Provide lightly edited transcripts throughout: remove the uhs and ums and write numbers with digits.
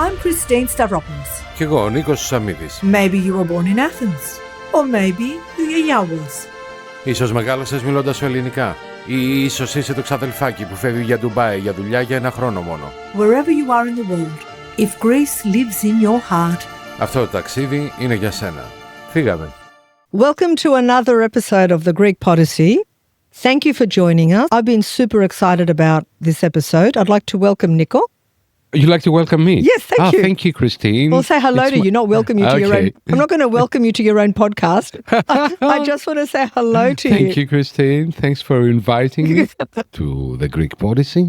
I'm Christine Stavropoulos. Κι εγώ, Νίκος Σαμίδης. Maybe you were born in Athens. Or maybe you were Yawels. Ίσως μεγάλωσες μιλώντας σου ελληνικά. Ή ίσως είσαι το ξαδελφάκι που φεύγει για Ντουμπάι για δουλειά για 1 χρόνο μόνο. Wherever you are in the world, if Greece lives in your heart. Αυτό το ταξίδι είναι για σένα. Φύγαμε. Welcome to another episode of the Greek Podyssey. Thank you for joining us. I've been super excited about this episode. I'd like to welcome Nico. You'd like to welcome me? Yes, thank you. Thank you, Christine. Well, say hello to you, not welcome you to your own. I'm not going to welcome you to your own podcast. I just want to say hello to you. Thank you, Christine. Thanks for inviting me to the Greek Podyssey.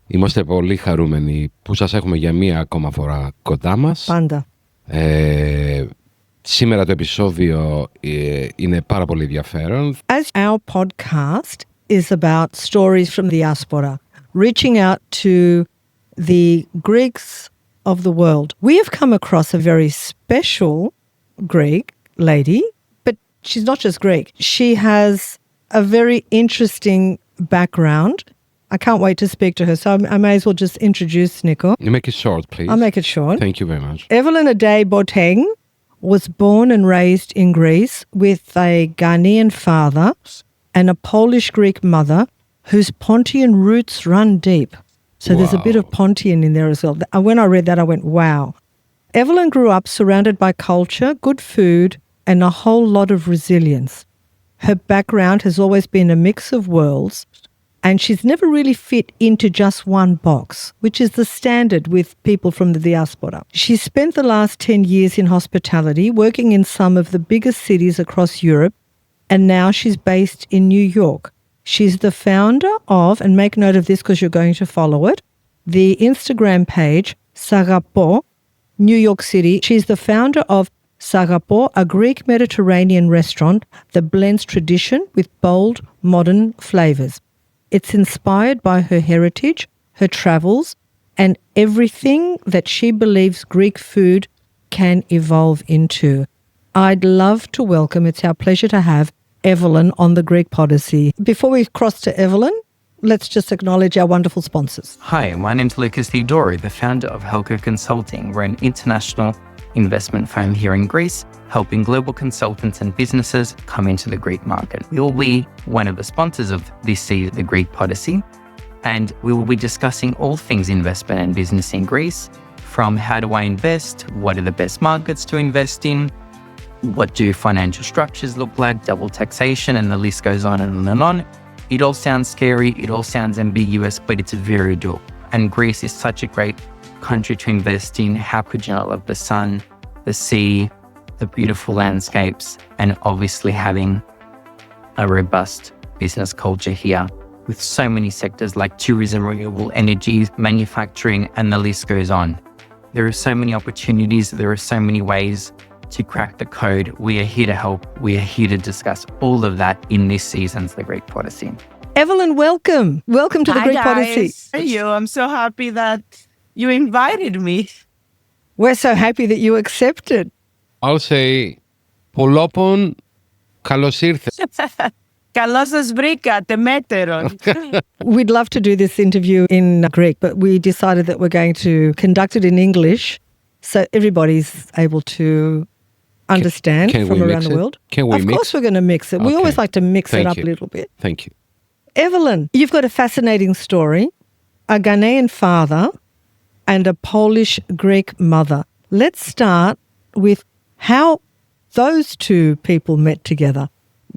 Είμαστε πολύ χαρούμενοι που σας έχουμε για μία ακόμα φορά κοντά μας. Πάντα. Σήμερα το επεισόδιο είναι πάρα πολύ ενδιαφέρον. As our podcast is about stories from the Diaspora, reaching out to the Greeks of the world. We have come across a very special Greek lady, but she's not just Greek. She has a very interesting background. I can't wait to speak to her, so I may as well just introduce Nico. You make it short, please. I'll make it short. Thank you very much. Evelyn Adey Boateng was born and raised in Greece with a Ghanaian father and a Polish-Greek mother whose Pontian roots run deep. So there's a bit of Pontian in there as well. When I read that, I went, wow. Evelyn grew up surrounded by culture, good food, and a whole lot of resilience. Her background has always been a mix of worlds, and she's never really fit into just one box, which is the standard with people from the diaspora. She spent the last 10 years in hospitality, working in some of the biggest cities across Europe, and now she's based in New York. She's the founder of, and make note of this because you're going to follow it, the Instagram page, Sagapo, New York City. She's the founder of Sagapo, a Greek Mediterranean restaurant that blends tradition with bold, modern flavors. It's inspired by her heritage, her travels, and everything that she believes Greek food can evolve into. I'd love to welcome, it's our pleasure to have Evelyn on the Greek Podyssey. Before we cross to Evelyn, let's just acknowledge our wonderful sponsors. Hi, my name's Lucas Theodori, the founder of Helco Consulting. We're an international investment firm here in Greece, helping global consultants and businesses come into the Greek market. We will be one of the sponsors of this season, the Greek Podyssey, and we will be discussing all things investment and business in Greece, from how do I invest, what are the best markets to invest in, what do financial structures look like, double taxation, and the list goes on and on and on. It all sounds scary, it all sounds ambiguous, but it's very doable. And Greece is such a great country to invest in. How could you not love the sun, the sea, the beautiful landscapes, and obviously having a robust business culture here with so many sectors like tourism, renewable energies, manufacturing, and the list goes on. There are so many opportunities, there are so many ways to crack the code. We are here to help. We are here to discuss all of that in this season's The Greek Podyssey. Evelyn, welcome. Welcome to the Greek Podyssey. How are you? I'm so happy that you invited me. We're so happy that you accepted. I'll say, Polopon, καλώς ήρθες. Καλώς σας βρήκατε, μέτερον. We'd love to do this interview in Greek, but we decided that we're going to conduct it in English so everybody's able to understand from around the world. Can we Of mix? course we're going to mix it. We always like to mix it up a little bit. Thank you. Evelyn, you've got a fascinating story, a Ghanaian father and a Polish-Greek mother. Let's start with how those two people met together.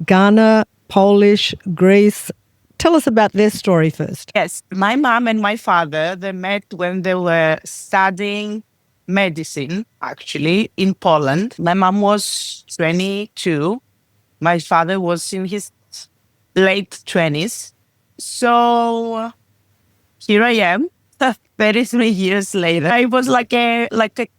Ghana, Polish, Greece. Tell us about their story first. Yes, my mom and my father, they met when they were studying medicine, actually, in Poland. My mom was 22. My father was in his late 20s. So here I am, 33 years later. I was like a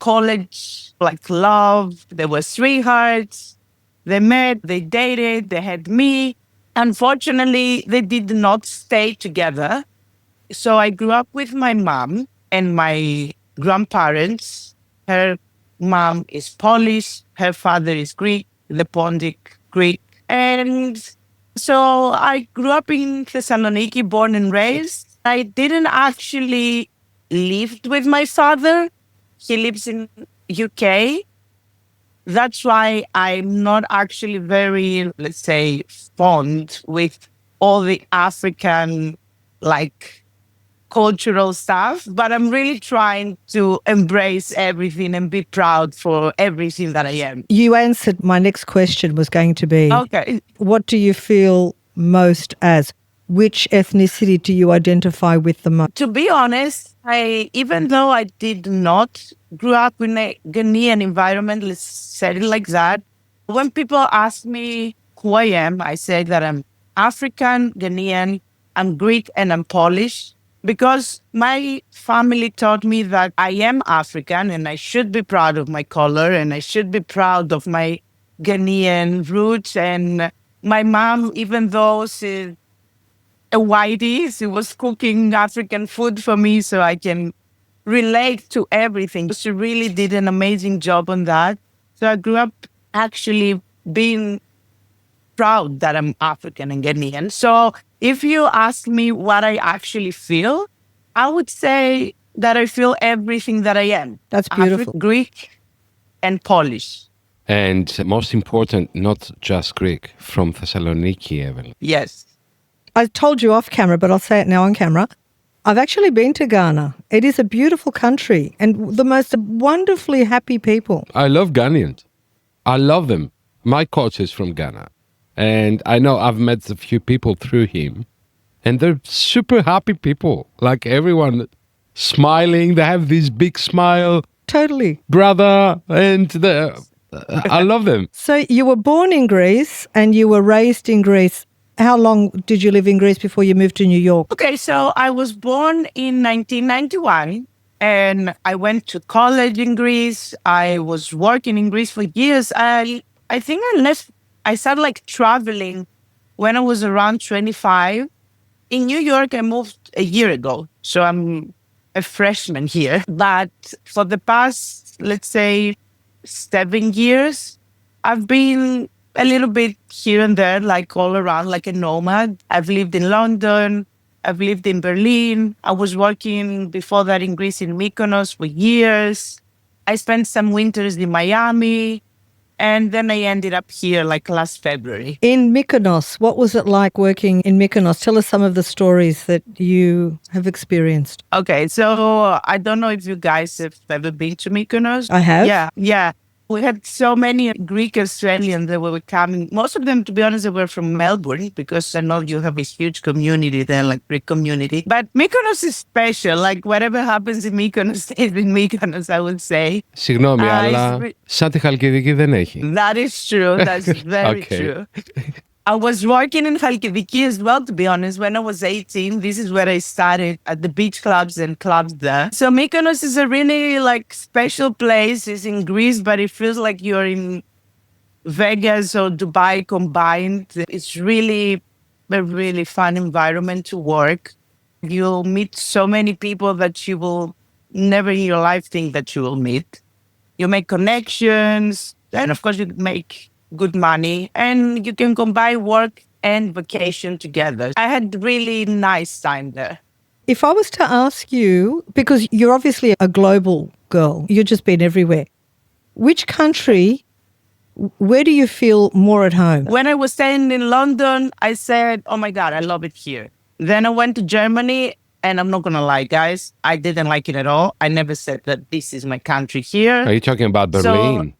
college, like love. There were sweethearts. They met, they dated, they had me. Unfortunately, they did not stay together. So I grew up with my mom and my grandparents. Her mom is Polish, her father is Greek, the Pontic Greek. And so I grew up in Thessaloniki, born and raised. I didn't actually live with my father he lives in UK. That's why I'm not actually very, let's say, fond with all the African, like, cultural stuff, but I'm really trying to embrace everything and be proud for everything that I am. You answered my next question was going to be, Okay. what do you feel most as? Which ethnicity do you identify with the most? To be honest, even though I did not grow up in a Ghanaian environment, let's say it like that, when people ask me who I am, I say that I'm African, Ghanaian, I'm Greek, and I'm Polish. Because my family taught me that I am African and I should be proud of my color and I should be proud of my Ghanaian roots. And my mom, even though she's a whitey, she was cooking African food for me so I can relate to everything. She really did an amazing job on that. So I grew up actually being proud that I'm African and Ghanaian. So if you ask me what I actually feel, I would say that I feel everything that I am. That's beautiful. Greek and Polish. And most important, not just Greek, from Thessaloniki, Evelyn. Yes. I told you off camera, but I'll say it now on camera. I've actually been to Ghana. It is a beautiful country and the most wonderfully happy people. I love Ghanaians. I love them. My coach is from Ghana. And I know I've met a few people through him. And they're super happy people. Like everyone smiling. They have this big smile. Totally. Brother. And I love them. So you were born in Greece and you were raised in Greece. How long did you live in Greece before you moved to New York? Okay, so I was born in 1991 and I went to college in Greece. I was working in Greece for years. I think I started like traveling when I was around 25. In New York, I moved a year ago. So I'm a freshman here. But for the past, let's say, 7 years, I've been a little bit here and there, like all around, like a nomad. I've lived in London. I've lived in Berlin. I was working before that in Greece in Mykonos for years. I spent some winters in Miami. And then I ended up here like last February. In Mykonos, what was it like working in Mykonos? Tell us some of the stories that you have experienced. Okay, so I don't know if you guys have ever been to Mykonos. I have. Yeah. We had so many Greek Australians that were coming. Most of them, to be honest, they were from Melbourne because I know you have a huge community there, like Greek community. But Mykonos is special. Like whatever happens in Mykonos stays in Mykonos, I would say. Συγγνώμη, αλλά σαν τη Χαλκιδική δεν έχει. That is true. That's very true. I was working in Chalkidiki as well, to be honest. When I was 18, this is where I started at the beach clubs and clubs there. So Mykonos is a really like special place. It's in Greece, but it feels like you're in Vegas or Dubai combined. It's really a really fun environment to work. You'll meet so many people that you will never in your life think that you will meet. You make connections, and of course you make good money, and you can combine work and vacation together. I had really nice time there. If I was to ask you, because you're obviously a global girl, you've just been everywhere. Which country, where do you feel more at home? When I was staying in London, I said, oh my God, I love it here. Then I went to Germany, and I'm not going to lie, guys, I didn't like it at all. I never said that this is my country here. Are you talking about Berlin?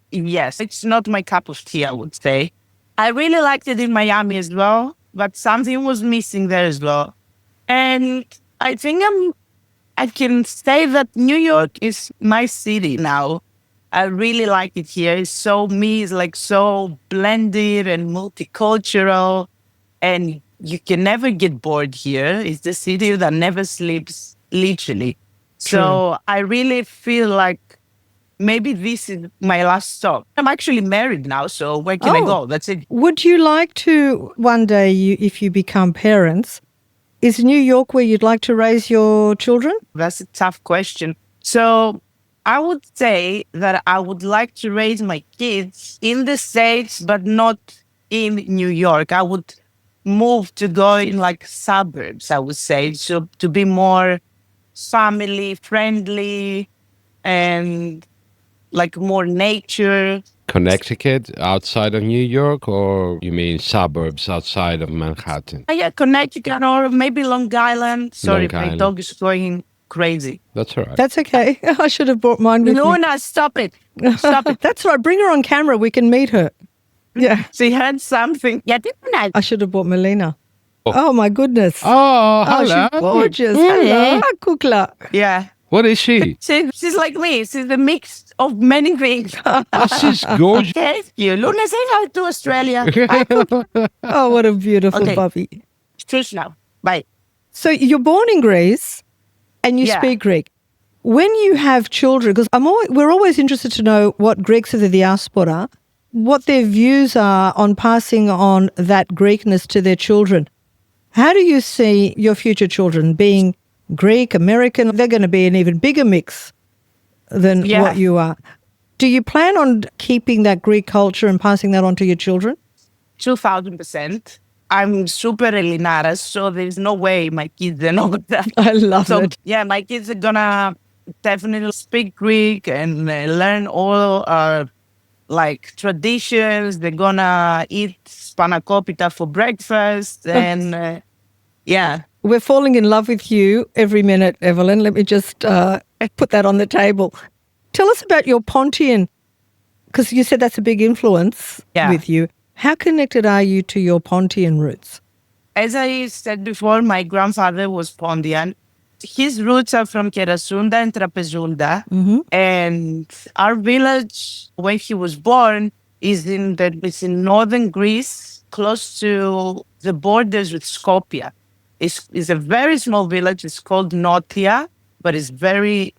Yes, it's not my cup of tea, I would say. I really liked it in Miami as well, but something was missing there as well. And I think I can say that New York is my city now. I really like it here. It's so it's like so blended and multicultural, and you can never get bored here. It's the city that never sleeps, literally. True. So I really feel like maybe this is my last stop. I'm actually married now, so where can I go? That's it. Would you like to, one day, if you become parents, is New York where you'd like to raise your children? That's a tough question. So I would say that I would like to raise my kids in the States, but not in New York. I would move to go in like suburbs, I would say, so to be more family friendly and like more nature. Connecticut, outside of New York, or you mean suburbs outside of Manhattan? Yeah, Connecticut or maybe Long Island. Sorry, Long my Island. dog is going crazy. That's all right. That's okay. I should have brought mine with me. Luna, stop it. Stop it. That's right. Bring her on camera. We can meet her. Yeah. She had something. Yeah, I should have brought Melina. Oh, my goodness. Oh, hello. She's gorgeous. Hello. Kukla. Yeah. What is she? She's like me. She's a mix of many things. Oh, she's gorgeous. Thank you. Luna, say hi to Australia. Oh, what a beautiful Okay. puppy. Truce now. Bye. So you're born in Greece and you Yeah. speak Greek. When you have children, because we're always interested to know what Greeks of the diaspora, what their views are on passing on that Greekness to their children. How do you see your future children being Greek, American? They're going to be an even bigger mix than Yeah. what you are. Do you plan on keeping that Greek culture and passing that on to your children? 2000%. I'm super Elinaras, so there's no way my kids are not gonna. I love So it. yeah, my kids are gonna definitely speak Greek and learn all our like traditions. They're gonna eat spanakopita for breakfast, and yeah, We're falling in love with you every minute, Evelyn. Let me just put that on the table. Tell us about your Pontian, because you said that's a big influence Yeah. with you. How connected are you to your Pontian roots? as I said before, my grandfather was Pontian. His roots are from Kerasunda and Trapezunda. And our village, when he was born, is it's in northern Greece, close to the borders with Skopje. It's a very small village. It's called Notia, but it's very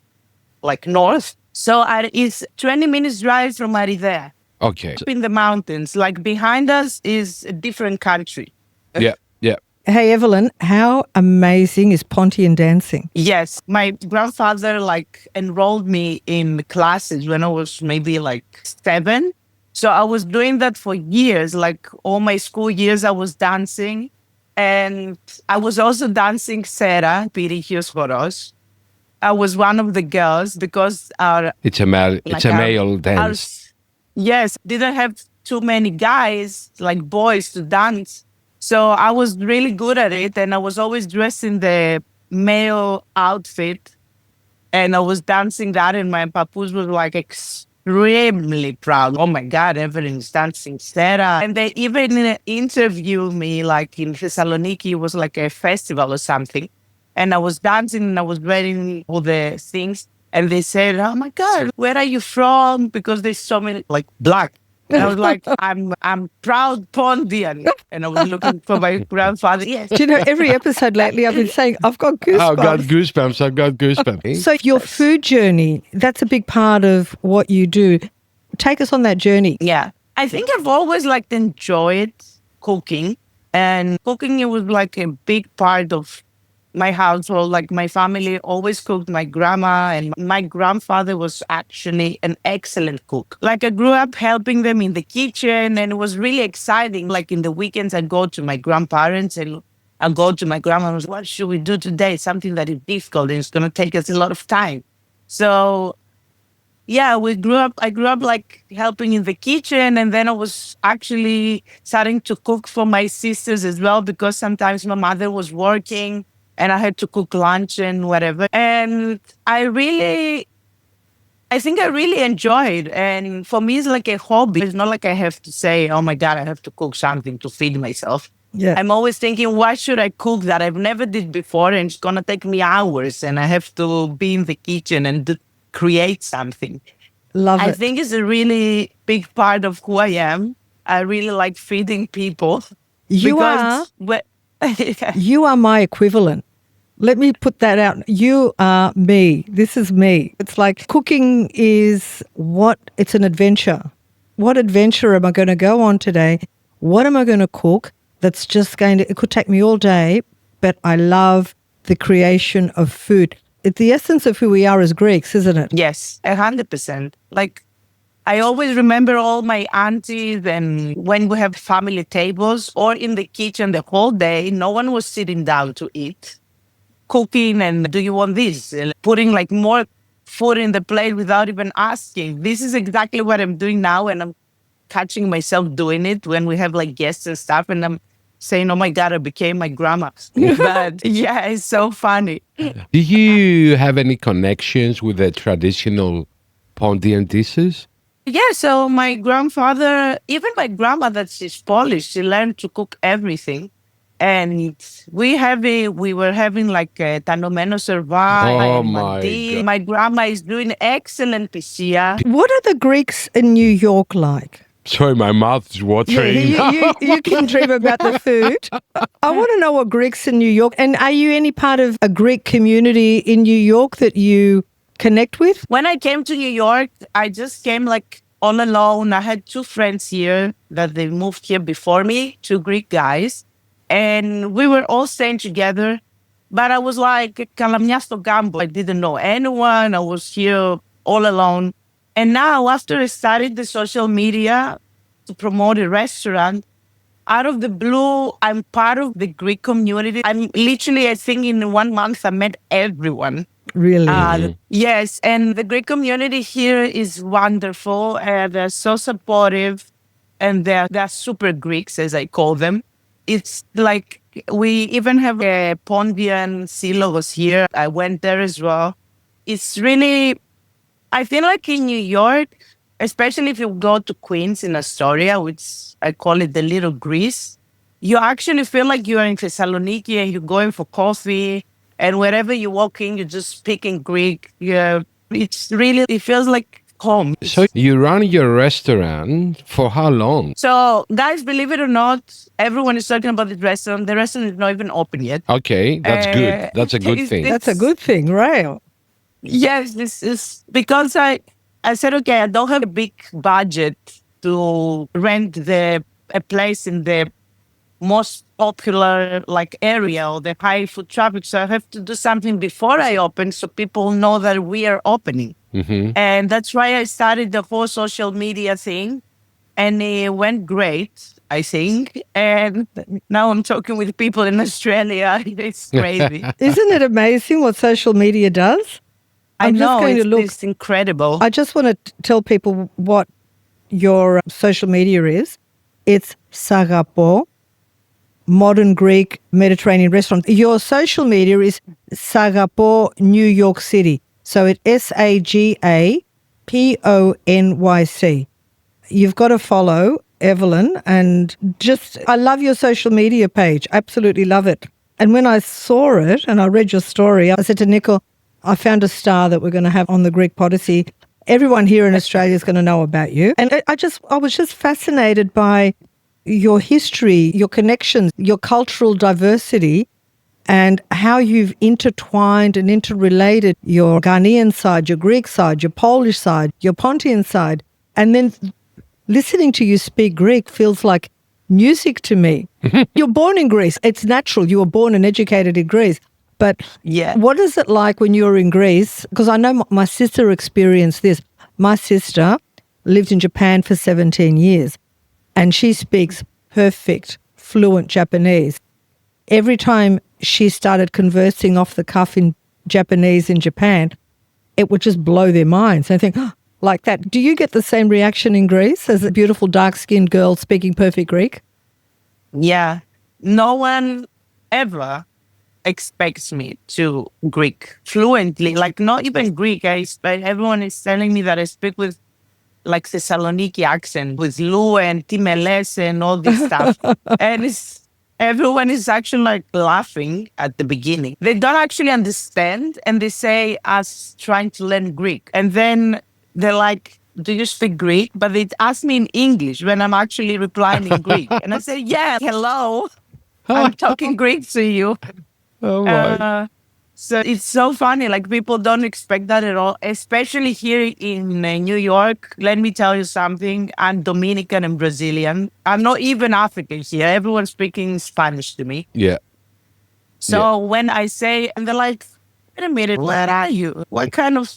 like north. So it's 20 minutes drive from Aridea, Okay. up in the mountains. Like behind us is a different country. Yeah, yeah. Hey, Evelyn, how amazing is Pontian dancing? Yes, my grandfather like enrolled me in classes when I was maybe like 7. So I was doing that for years, like all my school years I was dancing. And I was also dancing Sera, Pirichios Horos. I was one of the girls because It's a male dance. yes, didn't have too many guys, like boys, to dance. So I was really good at it, and I was always dressed in the male outfit, and I was dancing that, and my papoose was like extremely proud. Oh my God, Evelyn's dancing Sera. And they even interviewed me like in Thessaloniki, it was like a festival or something. And I was dancing and I was wearing all the things. And they said, oh my God, where are you from? Because there's so many like black. And I was like, I'm proud Pontian. And I was looking for my grandfather. Yes. Do you know, every episode lately I've been saying, I've got goosebumps. I've got goosebumps. I've got goosebumps. So your food journey, that's a big part of what you do. Take us on that journey. Yeah. I think I've always like enjoyed cooking, and cooking, it was like a big part of my household. Like my family always cooked. My grandma and my grandfather was actually an excellent cook. Like I grew up helping them in the kitchen, and it was really exciting. Like in the weekends, I'd go to my grandparents and I'd go to my grandma and was, what should we do today? Something that is difficult and it's going to take us a lot of time. So yeah, I grew up like helping in the kitchen, and then I was actually starting to cook for my sisters as well, because sometimes my mother was working and I had to cook lunch and whatever. And I think I really enjoyed. And for me, it's like a hobby. It's not like I have to say, oh my God, I have to cook something to feed myself. Yeah. I'm always thinking, what should I cook that I've never did before? And it's going to take me hours, and I have to be in the kitchen and create something. Love I it. think it's a really big part of who I am. I really like feeding people. You are my equivalent. Let me put that out. You are me. This is me. It's like cooking is it's an adventure. What adventure am I going to go on today? What am I going to cook that's just it could take me all day, but I love the creation of food. It's the essence of who we are as Greeks, isn't it? Yes, 100%. Like, I always remember all my aunties, and when we have family tables or in the kitchen the whole day, no one was sitting down to eat, cooking, and do you want this? And putting like more food in the plate without even asking. This is exactly what I'm doing now, and I'm catching myself doing it when we have like guests and stuff, and I'm saying, oh my God, I became my grandma. But yeah, it's so funny. Do you have any connections with the traditional Pontian dishes? Yeah, so my grandfather, even my grandmother, she's Polish. She learned to cook everything. And we were having like tanomeno servai, Oh my mandi. God. My grandma is doing excellent piscia. What are the Greeks in New York like? Sorry, my mouth is watering. You can dream about the food. I want to know what Greeks in New York, and are you any part of a Greek community in New York that you connect with? When I came to New York, I just came like all alone. I had 2 friends here that they moved here before me, 2 Greek guys. And we were all staying together. But I was like, kalamia sto gambo. I didn't know anyone. I was here all alone. And now, after I started the social media to promote a restaurant, out of the blue, I'm part of the Greek community. I'm literally, I think in 1 month, I met everyone. Really? Yes, and the Greek community here is wonderful. They're so supportive, and they're super Greeks, as I call them. It's like we even have a Pontian syllabus here. I went there as well. It's really, I feel like in New York, especially if you go to Queens in Astoria, which I call it the little Greece, you actually feel like you're in Thessaloniki and you're going for coffee. And wherever you walk in, you're just speaking Greek. Yeah, it's really, it feels like home. So you run your restaurant for how long? So, guys, believe it or not, everyone is talking about the restaurant. The restaurant is not even open yet. Okay, that's good. That's a good thing. That's a good thing, right? Yes, this is because I said, okay, I don't have a big budget to rent a place in the most popular like area or the high foot traffic. So I have to do something before I open so people know that we are opening. Mm-hmm. And that's why I started the whole social media thing. And it went great, I think. And now I'm talking with people in Australia. It's crazy. Isn't it amazing what social media does? I know, look. it's incredible. I just want to tell people what your social media is. It's Sagapo, Modern Greek Mediterranean Restaurant. Your social media is Sagapo New York City. So it's SAGAPONYC. You've got to follow Evelyn, and I love your social media page. Absolutely love it. And when I saw it and I read your story, I said to Nicole, I found a star that we're going to have on the Greek Podyssey. Everyone here in Australia is going to know about you. And I was just fascinated by your history, your connections, your cultural diversity, and how you've intertwined and interrelated your Ghanaian side, your Greek side, your Polish side, your Pontian side. And then listening to you speak Greek feels like music to me. You're born in Greece. It's natural. You were born and educated in Greece. But yeah, what is it like when you're in Greece? Because I know my sister experienced this. My sister lived in Japan for 17 years, and she speaks perfect, fluent Japanese. Every time she started conversing off the cuff in Japanese in Japan, it would just blow their minds. They think, oh, like that. Do you get the same reaction in Greece as a beautiful dark-skinned girl speaking perfect Greek? Yeah. No one ever expects me to Greek fluently. Like, not even Greek. Everyone is telling me that I speak with like Thessaloniki accent, with Lou and Timelese and all this stuff. And everyone is actually like laughing at the beginning. They don't actually understand, and they say us trying to learn Greek. And then they're like, do you speak Greek? But they ask me in English when I'm actually replying in Greek. And I say, yeah, hello, I'm talking Greek to you. Oh my. So it's so funny. Like, people don't expect that at all, especially here in New York. Let me tell you something. I'm Dominican and Brazilian. I'm not even African here. Everyone's speaking Spanish to me. Yeah. So when I say, and they're like, wait a minute, where are you? What kind of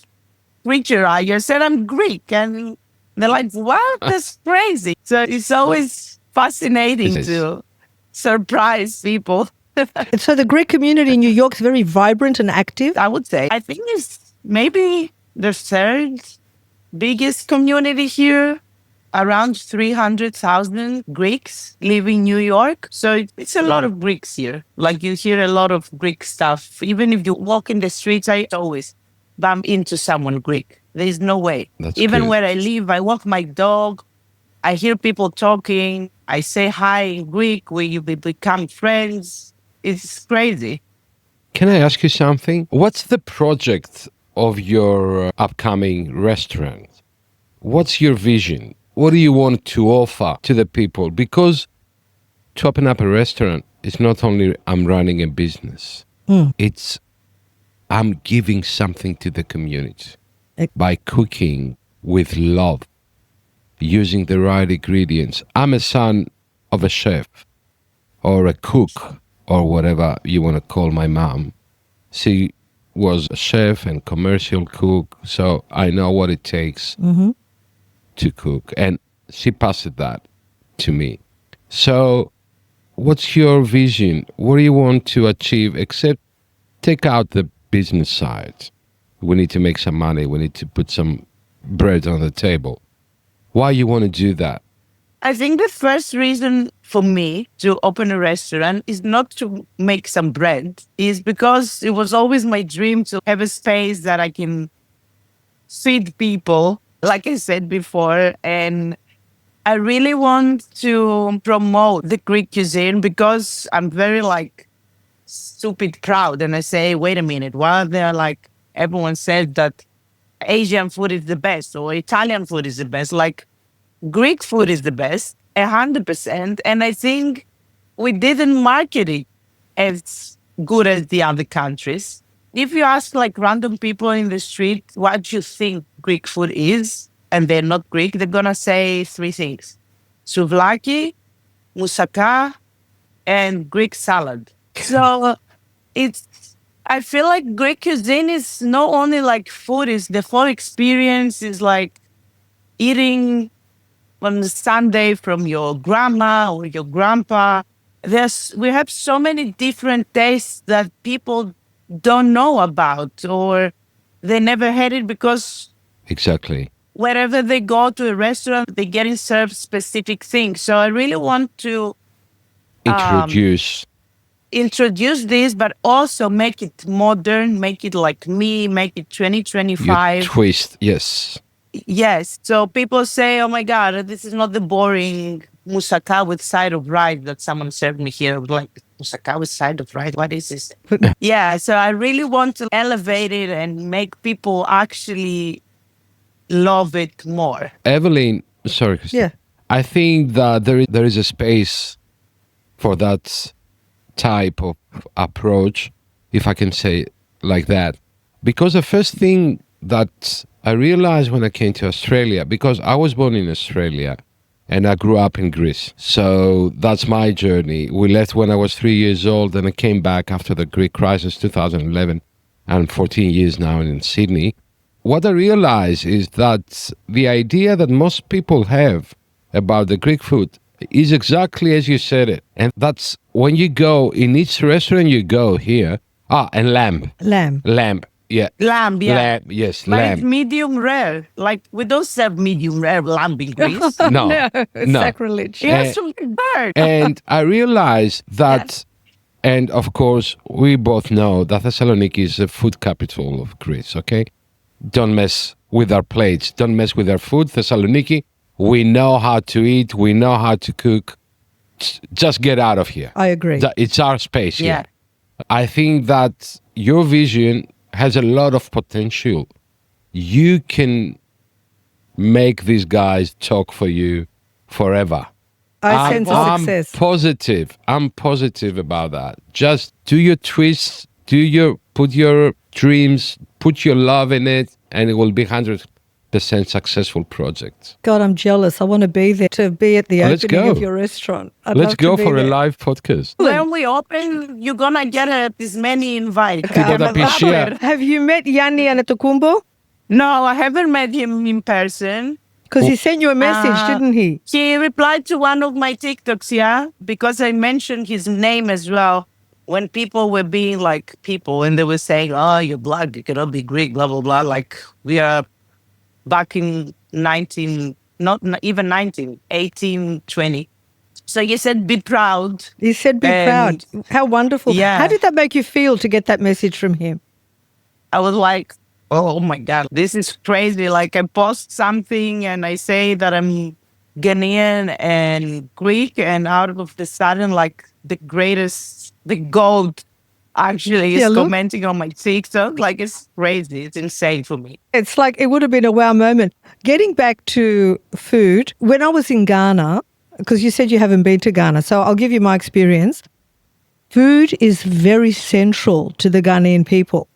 creature are you? I said, I'm Greek. And they're like, what? That's crazy. So it's always fascinating to surprise people. So the Greek community in New York is very vibrant and active. I would say. I think it's maybe the third biggest community here. Around 300,000 Greeks live in New York. So it's a lot of Greeks here. Like you hear a lot of Greek stuff. Even if you walk in the streets, I always bump into someone Greek. There's no way. That's Even good. where I live, I walk my dog. I hear people talking. I say hi in Greek. We become friends. It's crazy. Can I ask you something? What's the project of your upcoming restaurant? What's your vision? What do you want to offer to the people? Because to open up a restaurant is not only I'm running a business, it's I'm giving something to the community by cooking with love, using the right ingredients. I'm a son of a chef or a cook or whatever you want to call my mom. She was a chef and commercial cook, so I know what it takes to cook, and she passed that to me. So what's your vision? What do you want to achieve, except take out the business side? We need to make some money. We need to put some bread on the table. Why you want to do that? I think the first reason for me to open a restaurant is not to make some bread, is because it was always my dream to have a space that I can feed people, like I said before. And I really want to promote the Greek cuisine because I'm very stupid proud. And I say, wait a minute, while they're everyone said that Asian food is the best or Italian food is the best, Greek food is the best, 100%. And I think we didn't market it as good as the other countries. If you ask random people in the street, what do you think Greek food is? And they're not Greek, they're going to say three things: souvlaki, moussaka, and Greek salad. So I feel like Greek cuisine is not only food, it's the whole experience, is eating on Sunday from your grandma or your grandpa. We have so many different tastes that people don't know about, or they never had it because Exactly. wherever they go to a restaurant, they're getting served specific things. So I really want to introduce this, but also make it modern, make it like me, make it 2025. Your twist, yes. Yes. So people say, oh my God, this is not the boring moussaka with side of rice that someone served me here. I was like, moussaka with side of rice? What is this? Yeah. So I really want to elevate it and make people actually love it more. Evelyn, sorry, Christine. Yeah. I think that there is a space for that type of approach, if I can say it like that. Because the first thing that I realized when I came to Australia, because I was born in Australia and I grew up in Greece. So that's my journey. We left when I was 3 years old and I came back after the Greek crisis, 2011. I'm 14 years now in Sydney. What I realized is that the idea that most people have about the Greek food is exactly as you said it. And that's when you go in each restaurant you go here. And lamb. Lamb. Lamb, yeah. Lamb, yeah. Lamb, yes, But lamb. it's medium rare. Like, we don't serve medium rare lamb in Greece. No, no. Sacrilege. It has to be burnt. And I realized that, and of course, we both know that Thessaloniki is the food capital of Greece, okay? Don't mess with our plates. Don't mess with our food. Thessaloniki, we know how to eat. We know how to cook. Just get out of here. I agree. It's our space here. Yeah. I think that your vision has a lot of potential. You can make these guys talk for you forever. I sense a success. I'm positive about that. Just do your twists, put your dreams, put your love in it, and it will be 100% successful project. God, I'm jealous. I want to be there, to be at the Let's opening go. of your restaurant. Let's go for a live podcast. When we open, you're going to get this many invites. Have you met Yanni Anatokumbo? No, I haven't met him in person. Because he sent you a message, didn't he? He replied to one of my TikToks, yeah, because I mentioned his name as well. when people were being like people and they were saying, oh, you're black, you cannot be Greek, blah, blah, blah. Like we are back in 19, not even 19, 18, 20. So he said, be proud. He said, be proud. And How wonderful. yeah. How did that make you feel to get that message from him? I was like, oh my God, this is crazy. Like I post something and I say that I'm Ghanaian and Greek, and out of the sudden, like the GOAT actually is commenting on my TikTok. Like it's crazy. It's insane for me. It's like it would have been a wow moment. Getting back to food, when I was in Ghana, because you said you haven't been to Ghana, so I'll give you my experience. Food is very central to the Ghanaian people.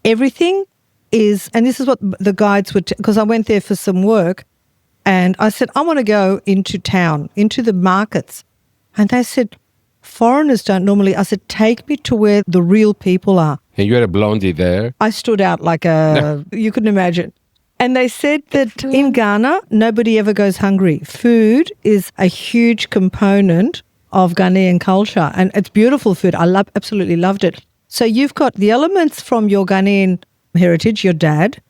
Everything is, and this is what the guides would, because I went there for some work, and I said, I want to go into town, into the markets. And they said, foreigners don't normally. I said, take me to where the real people are. And you had a blondie there. I stood out like you couldn't imagine. And they said that in Ghana, nobody ever goes hungry. Food is a huge component of Ghanaian culture, and it's beautiful food. I absolutely loved it. So you've got the elements from your Ghanaian heritage, your dad,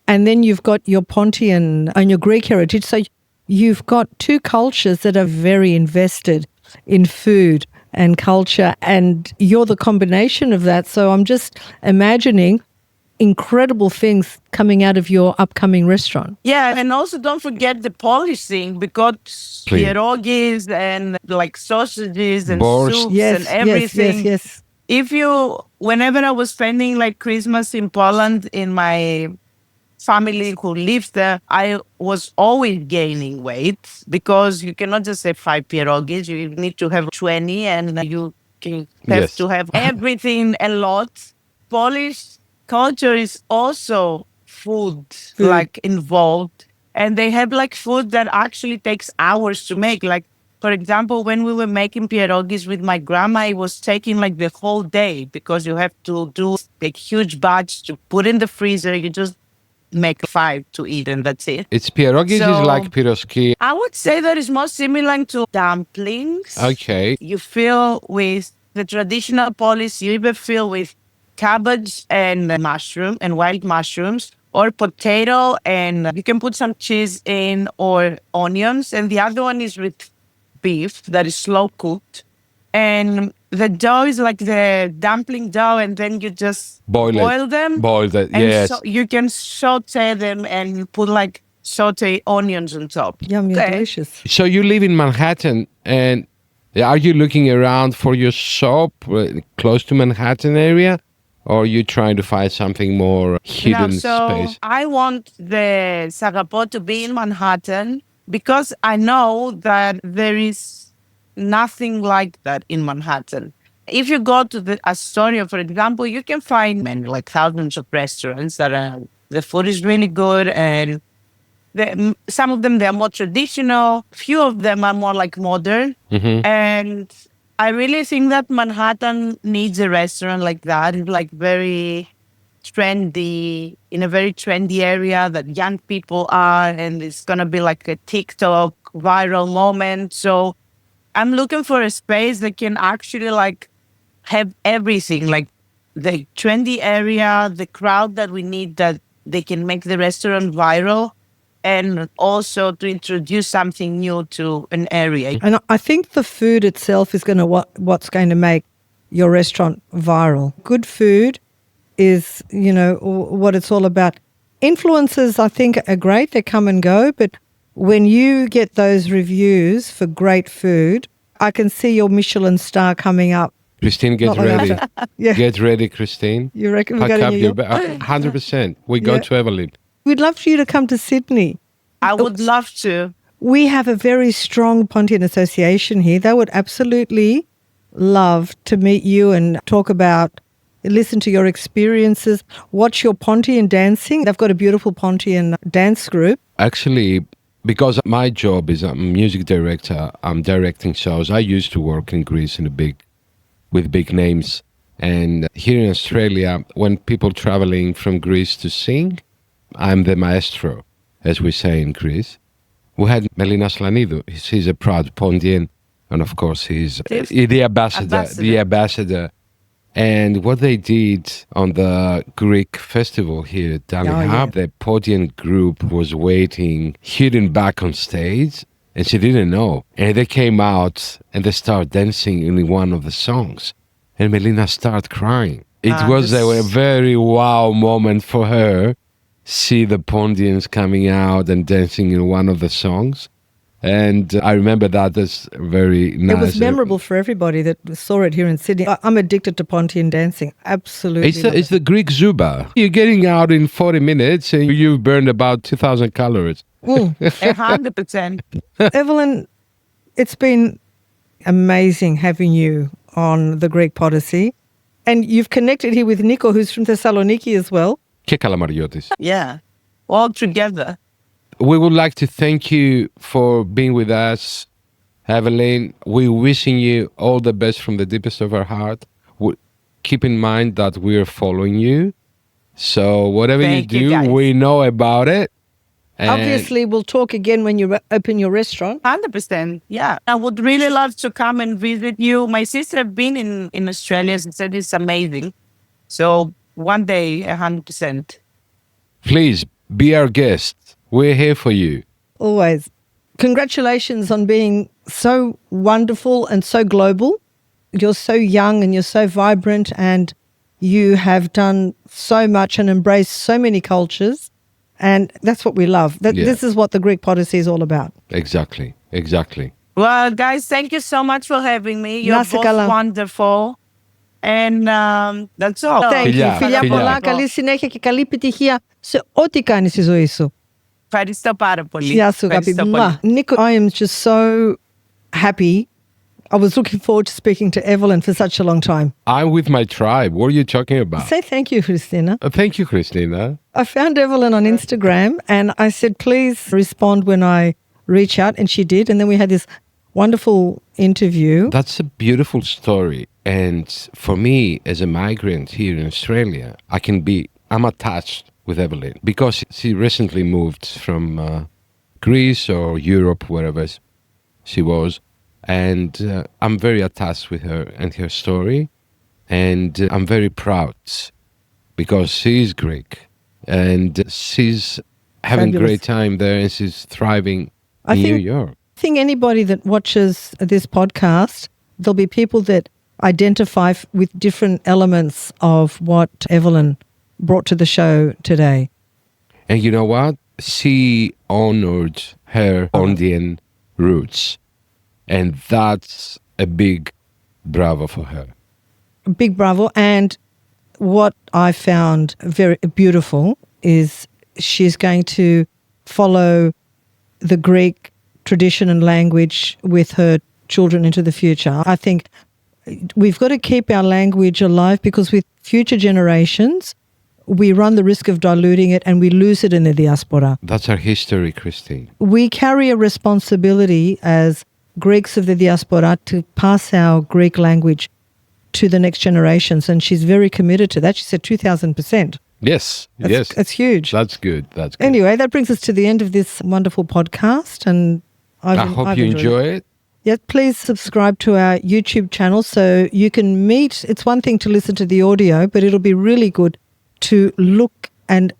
and then you've got your Pontian and your Greek heritage. So you've got two cultures that are very invested in food and culture, and you're the combination of that. So I'm just imagining incredible things coming out of your upcoming restaurant. Yeah, and also don't forget the Polish thing, because pierogies and like sausages and soups and everything. Yes. Whenever I was spending like Christmas in Poland in my family who lives there, I was always gaining weight, because you cannot just have 5 pierogies. You need to have 20, and you can have to have everything a lot. Polish culture is also food like involved, and they have like food that actually takes hours to make. Like, for example, when we were making pierogies with my grandma, it was taking like the whole day, because you have to do like huge batch to put in the freezer. You just make 5 to eat, and that's it. It's pierogies is like piroski. I would say that it's more similar to dumplings. Okay. You fill with the traditional Polish, you either fill with cabbage and mushroom and wild mushrooms, or potato, and you can put some cheese in, or onions. And the other one is with beef that is slow cooked. And the dough is like the dumpling dough, and then you just boil them. Boil that, and yes. So you can saute them and put like saute onions on top. Yummy, delicious. So you live in Manhattan, and are you looking around for your shop close to Manhattan area? Or are you trying to find something more hidden space? I want the Sagapo to be in Manhattan, because I know that there is nothing like that in Manhattan. If you go to the Astoria, for example, you can find like thousands of restaurants that the food is really good, and some of them, they're more traditional. Few of them are more like modern. Mm-hmm. And I really think that Manhattan needs a restaurant like that. It's like very trendy, in a very trendy area that young people are, and it's going to be like a TikTok viral moment. So I'm looking for a space that can actually like have everything, like the trendy area, the crowd that we need, that they can make the restaurant viral, and also to introduce something new to an area. And I think the food itself is going to what's going to make your restaurant viral. Good food is, what it's all about. Influencers, I think, are great. They come and go. But when you get those reviews for great food, I can see your Michelin star coming up. Christine, get ready. Yeah. Get ready, Christine. You reckon we're going to New York? 100%. We go to Evelyn. We'd love for you to come to Sydney. I would love to. We have a very strong Pontian association here. They would absolutely love to meet you and listen to your experiences, watch your Pontian dancing. They've got a beautiful Pontian dance group. Actually, because my job is I'm a music director, I'm directing shows. I used to work in Greece with big names. And here in Australia, when people traveling from Greece to sing, I'm the maestro, as we say in Greece. We had Melina Slanidou. She's a proud Pontian and of course he's the ambassador. And what they did on the Greek festival here at Dalihab, the Podian group was waiting, hidden back on stage, and she didn't know. And they came out and they started dancing in one of the songs. And Melina started crying. It was a very wow moment for her, see the Pontians coming out and dancing in one of the songs. And I remember that as very nice. It was memorable for everybody that saw it here in Sydney. I'm addicted to Pontian dancing. Absolutely. It's the Greek Zuba. You're getting out in 40 minutes and you've burned about 2,000 calories. 100%. Evelyn, it's been amazing having you on the Greek Podyssey. And you've connected here with Nico, who's from Thessaloniki as well. Και Καλαμαρiotis. Yeah, all together. We would like to thank you for being with us, Evelyn. We're wishing you all the best from the deepest of our heart. Keep in mind that we are following you. So whatever you do, we know about it. And obviously, we'll talk again when you open your restaurant. 100%. Yeah. I would really love to come and visit you. My sister has been in Australia and said it's amazing. So one day, 100%. Please be our guest. We're here for you. Always. Congratulations on being so wonderful and so global. You're so young and you're so vibrant and you have done so much and embraced so many cultures. And that's what we love. This is what the Greek Podyssey is all about. Exactly. Well, guys, thank you so much for having me. You're both wonderful. And that's all. Thank you. Φιλιά πολλά, καλή συνέχεια και καλή επιτυχία σε ό,τι κάνεις στη ζωή σου. Ευχαριστώ πάρα πολύ. Γεια σου, αγάπη. Nico, I am just so happy. I was looking forward to speaking to Evelyn for such a long time. I'm with my tribe. What are you talking about? Say thank you, Christina. Thank you, Christina. I found Evelyn on Instagram and I said, please respond when I reach out. And she did. And then we had this wonderful interview. That's a beautiful story. And for me, as a migrant here in Australia, I'm attached with Evelyn because she recently moved from Greece or Europe, wherever she was. And I'm very attached with her and her story. And I'm very proud because she's Greek and she's having a great time there and she's thriving in New York. I think anybody that watches this podcast, there'll be people that identify with different elements of what Evelyn brought to the show today. And you know what? She honored her Pontian roots. And that's a big bravo for her. Big bravo. And what I found very beautiful is she's going to follow the Greek tradition and language with her children into the future. I think we've got to keep our language alive because with future generations, we run the risk of diluting it and we lose it in the diaspora. That's our history, Christine. We carry a responsibility as Greeks of the diaspora to pass our Greek language to the next generations. And she's very committed to that. She said 2,000%. Yes. It's huge. That's good. Anyway, that brings us to the end of this wonderful podcast. And I hope you enjoy it. Yeah, please subscribe to our YouTube channel so you can meet. It's one thing to listen to the audio, but it'll be really good to look and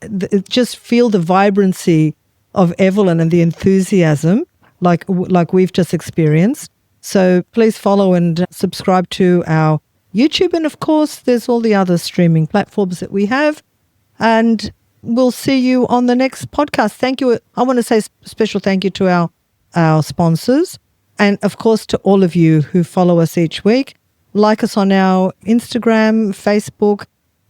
just feel the vibrancy of Evelyn and the enthusiasm like we've just experienced. So please follow and subscribe to our YouTube. And of course, there's all the other streaming platforms that we have. And we'll see you on the next podcast. Thank you. I want to say a special thank you to our sponsors. And of course, to all of you who follow us each week. Like us on our Instagram, Facebook.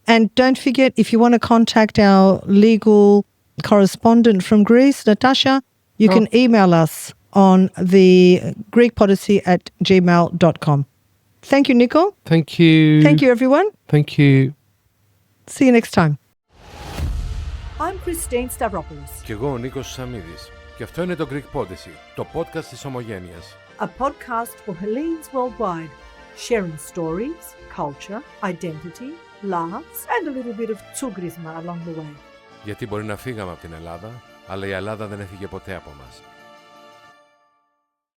And don't forget, if you want to contact our legal correspondent from Greece, Natasha, you can email us on the GreekPodyssey@gmail.com. Thank you, Nico. Thank you. Thank you, everyone. Thank you. See you next time. I'm Christine Stavropoulos. Κι εγώ ο Νίκος Σαμίδης. Και αυτό είναι το Greek Podyssey, το podcast της Ομογένειας. A podcast for Hellenes worldwide, sharing stories, culture, identity, laughs and a little bit of tsugrisma along the way. Γιατί μπορεί να φύγαμε από την Ελλάδα, αλλά η Ελλάδα δεν έφυγε ποτέ από μας.